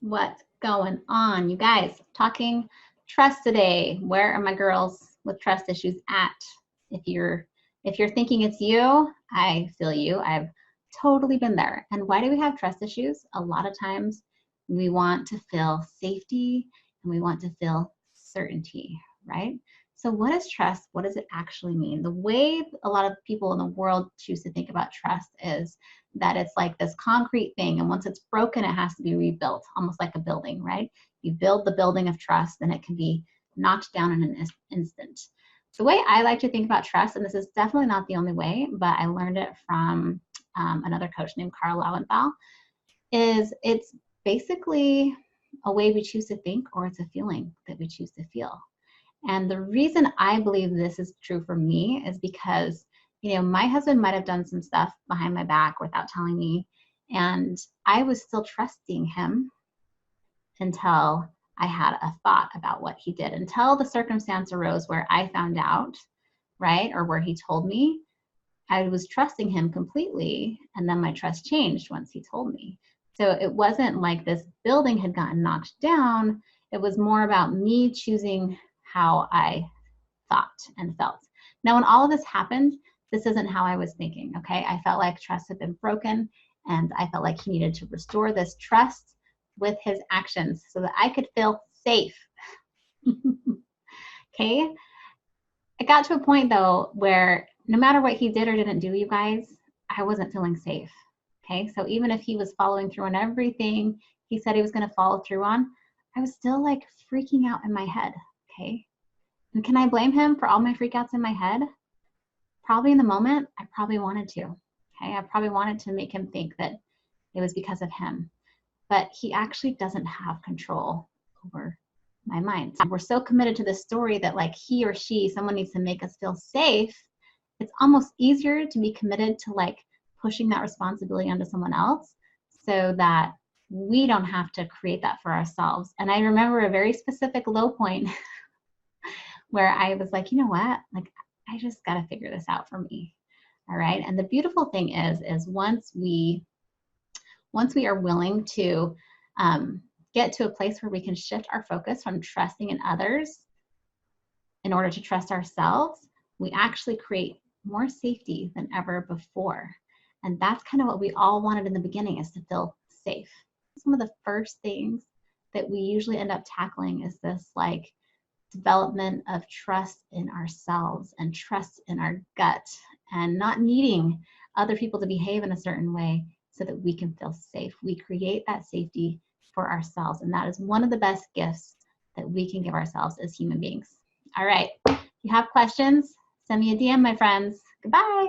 What's going on, you guys? Talking trust today. Where are my girls with trust issues at? If you're thinking it's you, I feel you. I've totally been there. And why do we have trust issues? A lot of times we want to feel safety and we want to feel certainty, right? So what is trust? What does it actually mean? The way a lot of people in the world choose to think about trust is that it's like this concrete thing, and once it's broken, it has to be rebuilt, almost like a building, right? You build the building of trust, and it can be knocked down in an instant. The way I like to think about trust, and this is definitely not the only way, but I learned it from another coach named Carl Lauenthal, is it's basically a way we choose to think, or it's a feeling that we choose to feel. And the reason I believe this is true for me is because, my husband might have done some stuff behind my back without telling me, and I was still trusting him until I had a thought about what he did, until the circumstance arose where I found out, right, or where he told me. I was trusting him completely, and then my trust changed once he told me. So it wasn't like this building had gotten knocked down. It was more about me choosing how I thought and felt. Now, when all of this happened, this isn't how I was thinking, okay? I felt like trust had been broken, and I felt like he needed to restore this trust with his actions so that I could feel safe. Okay? It got to a point, though, where no matter what he did or didn't do, you guys, I wasn't feeling safe. Okay? So even if he was following through on everything he said he was going to follow through on, I was still like freaking out in my head. Okay? And can I blame him for all my freakouts in my head? Probably in the moment, I probably wanted to. Okay? I probably wanted to make him think that it was because of him. But he actually doesn't have control over my mind. We're so committed to this story that like he or she, someone needs to make us feel safe. It's almost easier to be committed to like pushing that responsibility onto someone else so that we don't have to create that for ourselves. And I remember a very specific low point where I was like, you know what? Like, I just got to figure this out for me. All right. And the beautiful thing is once we are willing to get to a place where we can shift our focus from trusting in others in order to trust ourselves, we actually create more safety than ever before. And that's kind of what we all wanted in the beginning, is to feel safe. Some of the first things that we usually end up tackling is this like development of trust in ourselves and trust in our gut, and not needing other people to behave in a certain way so that we can feel safe. We create that safety for ourselves, and that is one of the best gifts that we can give ourselves as human beings. All right, if you have questions, send me a DM, my friends. Goodbye.